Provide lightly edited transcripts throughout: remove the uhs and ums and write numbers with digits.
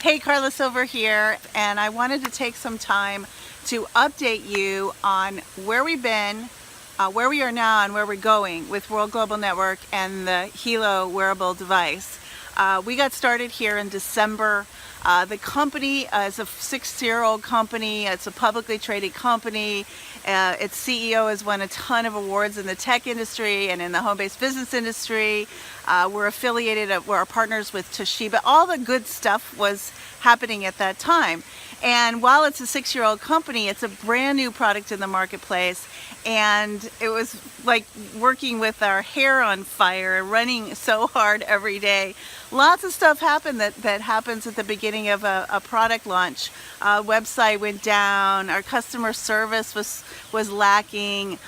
Hey, Carla Silver here, and I wanted to take some time to update you on where we've been, where we are now, and where we're going with World Global Network and the Hilo wearable device. We got started here in December. The company is a 6-year-old company. It's a publicly traded company. Its CEO has won a ton of awards in the tech industry and in the home-based business industry. We're affiliated, we're partners with Toshiba. All the good stuff was happening at that time. And while it's a 6-year-old company, it's a brand new product in the marketplace. And it was like working with our hair on fire and running so hard every day. Lots of stuff happened that happens at the beginning of a product launch. Website went down, our customer service was lacking,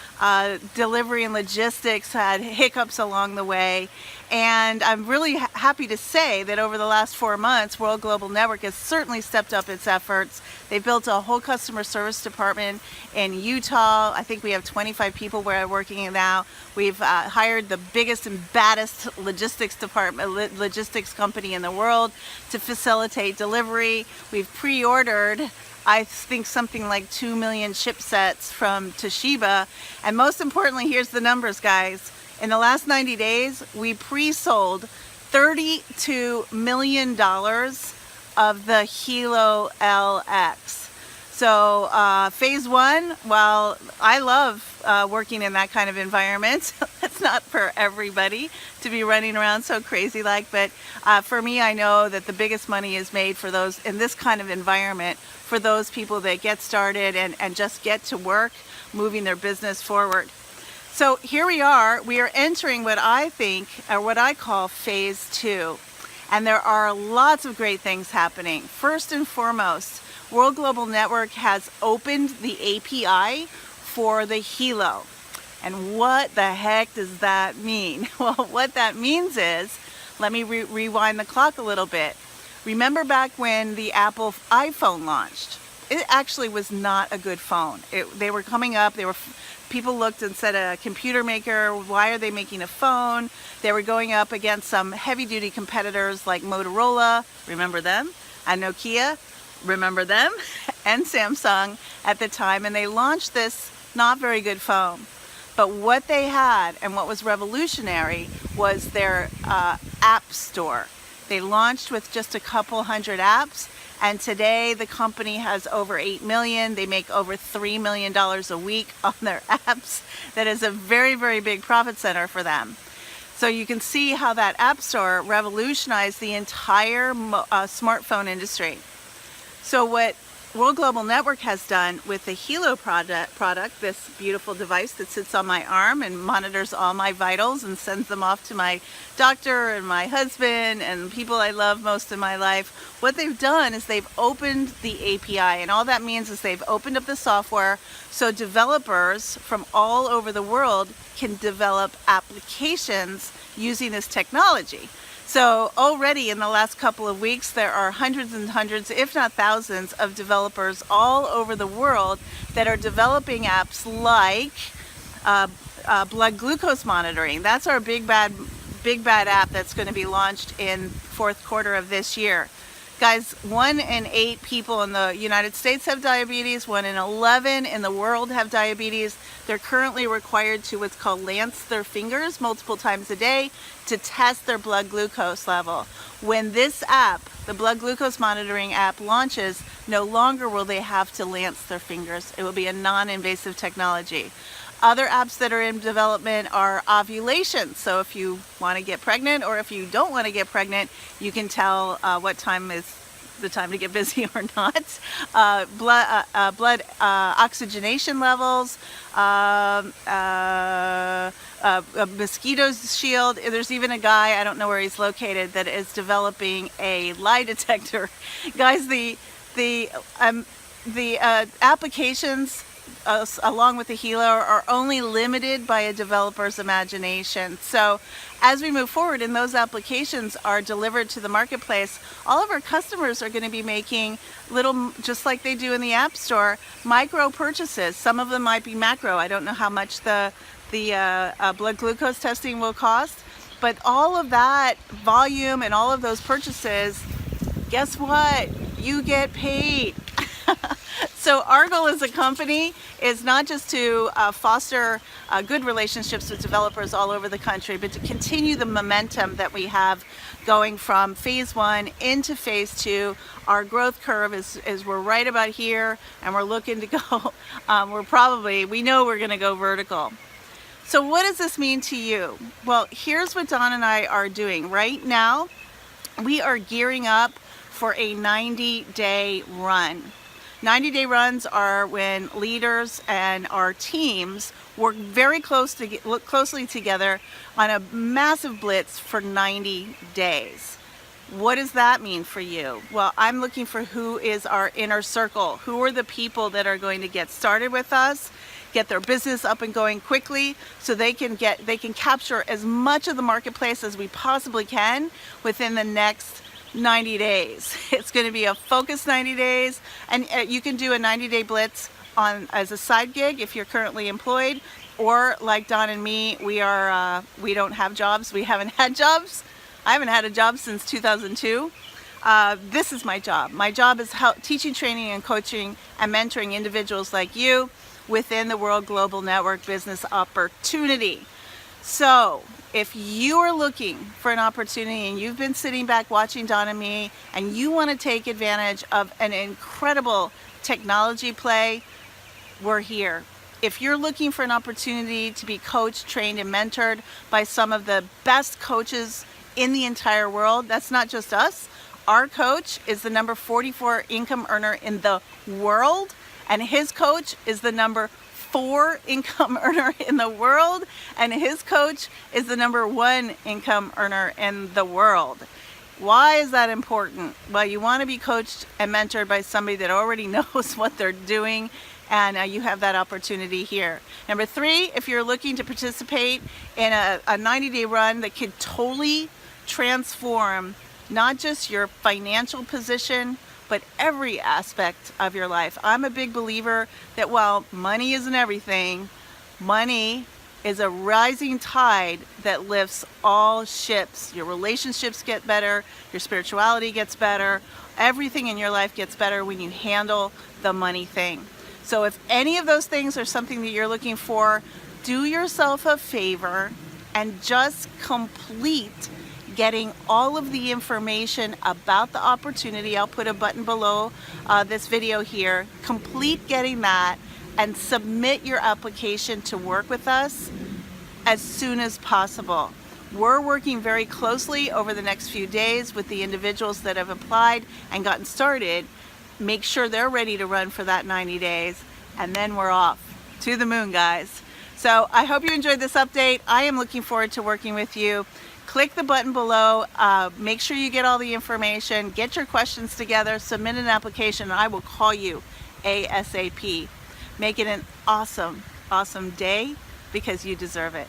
delivery and logistics had hiccups along the way. And I'm really happy to say that over the last 4 months, World Global Network has certainly stepped up its efforts. They built a whole customer service department in Utah. I think we have 25 people where I'm working now. We've hired the biggest and baddest logistics company in the world to facilitate delivery. We've pre-ordered, I think, something like 2 million chipsets from Toshiba. And most importantly, here's the numbers, guys. In the last 90 days, we pre-sold $32 million of the Hilo LX. So phase one, while I love working in that kind of environment, it's not for everybody to be running around so crazy like, but for me, I know that the biggest money is made for those in this kind of environment, for those people that get started and just get to work, moving their business forward. So here we are entering what I think, or what I call phase two. And there are lots of great things happening. First and foremost, World Global Network has opened the API for the Hilo. And what the heck does that mean? Well, what that means is, let me rewind the clock a little bit. Remember back when the Apple iPhone launched? It actually was not a good phone. They were coming up, people looked and said, a computer maker, why are they making a phone? They were going up against some heavy-duty competitors like Motorola, remember them? And Nokia, remember them? And Samsung at the time, and they launched this not very good phone. But what they had, and what was revolutionary, was their app store. They launched with just a couple hundred apps, and today the company has over 8 million. They make over $3 million a week on their apps. That is a very, very big profit center for them. So you can see how that app store revolutionized the entire smartphone industry. So what World Global Network has done with the Hilo product, this beautiful device that sits on my arm and monitors all my vitals and sends them off to my doctor and my husband and people I love most in my life, what they've done is they've opened the API, and all that means is they've opened up the software so developers from all over the world can develop applications using this technology. So already in the last couple of weeks, there are hundreds and hundreds, if not thousands, of developers all over the world that are developing apps like blood glucose monitoring. That's our big bad app that's going to be launched in fourth quarter of this year. Guys, 1 in 8 people in the United States have diabetes, 1 in 11 in the world have diabetes. They're currently required to what's called lance their fingers multiple times a day to test their blood glucose level. When this app, the blood glucose monitoring app, launches, no longer will they have to lance their fingers. It will be a non-invasive technology. Other apps that are in development are ovulation. So if you want to get pregnant, or if you don't want to get pregnant, you can tell what time is the time to get busy or not. Blood oxygenation levels, mosquito shield. There's even a guy, I don't know where he's located, that is developing a lie detector. Guys, the applications along with the Hilo are only limited by a developer's imagination. So as we move forward and those applications are delivered to the marketplace, all of our customers are going to be making little, just like they do in the App Store, micro purchases. Some of them might be macro. I don't know how much the blood glucose testing will cost, but all of that volume and all of those purchases guess what? You get paid. So our goal as a company is not just to foster good relationships with developers all over the country, but to continue the momentum that we have going from phase 1 into phase 2. Our growth curve is we're right about here, and we're looking to go, we know we're gonna go vertical. So what does this mean to you? Well, here's what Don and I are doing. Right now, we are gearing up for a 90-day run. 90-day runs are when leaders and our teams work very closely together on a massive blitz for 90 days. What does that mean for you? Well, I'm looking for who is our inner circle. Who are the people that are going to get started with us, get their business up and going quickly, so they can capture as much of the marketplace as we possibly can within the next 90 days. It's going to be a focused 90 days, and you can do a 90-day blitz as a side gig if you're currently employed, or like Don and me, we don't have jobs. We haven't had jobs. I haven't had a job since 2002. This is my job. My job is teaching, training, and coaching and mentoring individuals like you within the World Global Network business opportunity. So if you are looking for an opportunity and you've been sitting back watching Don and me, and you want to take advantage of an incredible technology play, we're here. If you're looking for an opportunity to be coached, trained, and mentored by some of the best coaches in the entire world, that's not just us. Our coach is the number 44 income earner in the world, and his coach is the number 4 income earner in the world, and his coach is the number 1 income earner in the world. Why is that important? Well, you want to be coached and mentored by somebody that already knows what they're doing, and you have that opportunity here. Number 3, if you're looking to participate in a 90-day run that could totally transform not just your financial position, but every aspect of your life. I'm a big believer that while money isn't everything, money is a rising tide that lifts all ships. Your relationships get better, your spirituality gets better, everything in your life gets better when you handle the money thing. So if any of those things are something that you're looking for, do yourself a favor and just complete getting all of the information about the opportunity. I'll put a button below this video here. Complete getting that and submit your application to work with us as soon as possible. We're working very closely over the next few days with the individuals that have applied and gotten started. Make sure they're ready to run for that 90 days, and then we're off to the moon, guys. So I hope you enjoyed this update. I am looking forward to working with you. Click the button below, make sure you get all the information, get your questions together, submit an application, and I will call you ASAP. Make it an awesome, awesome day, because you deserve it.